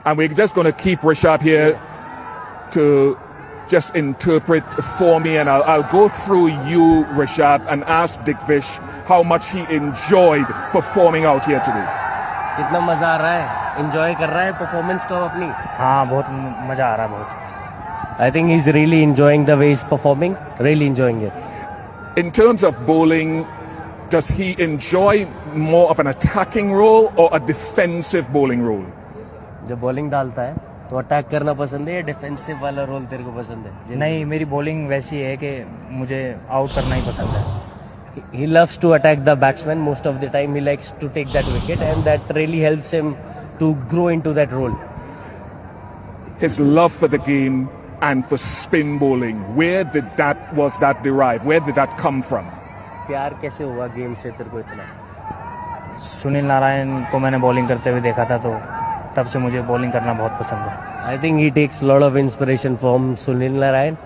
And we're just going to keep Rishabh here to just interpret for me, and I'll go through you, Rishabh, and ask Digvish how much he enjoyed performing out here today. कितना मजा आ रहा है, enjoy कर रहा है performance को अपनी? हाँ, बहुत मजा आ रहा है बहुत. I think he's really enjoying the way he's performing, really enjoying it. In terms of bowling, does he enjoy more of an attacking role or a defensive bowling role? जब bowling डालता है तो अटैक करना पसंद है या defensive वाला role तेरे को पसंद है? नहीं, मेरी बॉलिंग वैसी है कि मुझे आउट करना ही पसंद है. He loves to attack the batsman most of the time. He likes to take that wicket, and that really helps him to grow into that role. His love for the game and for spin bowling, where did that derive? Where did that come from? प्यार कैसे हुआ game से तेरे को इतना? सुनील नारायण को मैंने bowling करते हुए देखा था, तो तब से मुझे बॉलिंग करना बहुत पसंद है. I think he takes a lot of inspiration from Sunil Narayan.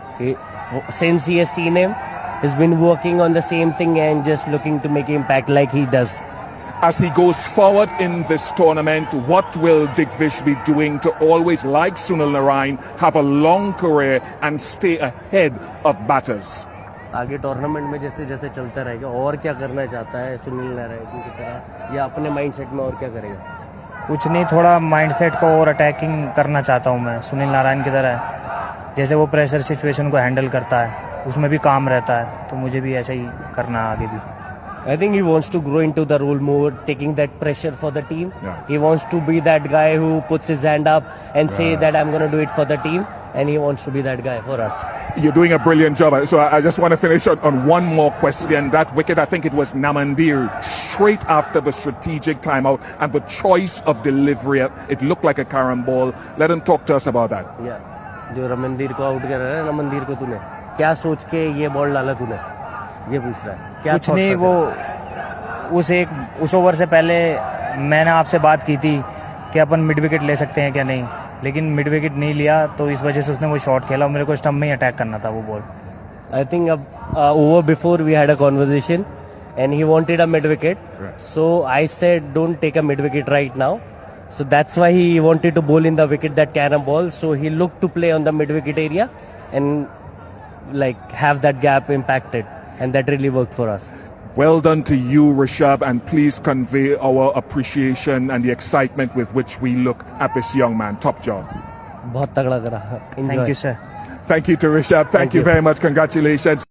Since he has seen him, he's been working on the same thing and just looking to make impact like he does. As he goes forward in this tournament, what will Digvish be doing to always, like Sunil Narayan, have a long career and stay ahead of batters? आगे tournament में जैसे जैसे चलता रहेगा, और क्या करना चाहता है सुनील नारायण की तरह, या अपने माइंडसेट में और क्या करेगा? कुछ नहीं, थोड़ा माइंडसेट को और अटैकिंग करना चाहता हूँ मैं, सुनील नारायण की तरह. जैसे वो प्रेशर सिचुएशन को हैंडल करता है, उसमें भी काम रहता है, तो मुझे भी ऐसे ही करना है आगे भी. I think he wants to grow into the role more, taking that pressure for the team. Yeah. He wants to be that guy who puts his hand up and say that I'm going to do it for the team, and he wants to be that guy for us. You're doing a brilliant job. So I just want to finish on one more question. That wicket, I think it was Namandir, straight after the strategic timeout and the choice of delivery, it looked like a carom ball. Let him talk to us about that. Yeah. जो रमनदीर को out कर रहा है, रमनदीर को तूने क्या सोच के ये बॉल डाला तूने? ये पूछ रहा है. क्या कुछ नहीं, वो उस ओवर से पहले मैंने आपसे बात की थी कि अपन मिड विकेट ले सकते हैं क्या नहीं, लेकिन मिड विकेट नहीं लिया, तो इस वजह से उसने वो शॉट खेला और मेरे को स्टंप में ही अटैक करना था वो ball. I think over before we had a conversation and he wanted a mid wicket. Right. So I said don't take a mid wicket right now. So that's why he wanted to bowl in the wicket that carom ball. So he looked to play on the mid wicket area and like have that gap impacted, and that really worked for us. Well done to you, Rishabh, and please convey our appreciation and the excitement with which we look at this young man. Top job. बहुत तगड़ा करा. Enjoy. Thank you sir. Thank you to Rishabh. Thank you very much. Congratulations.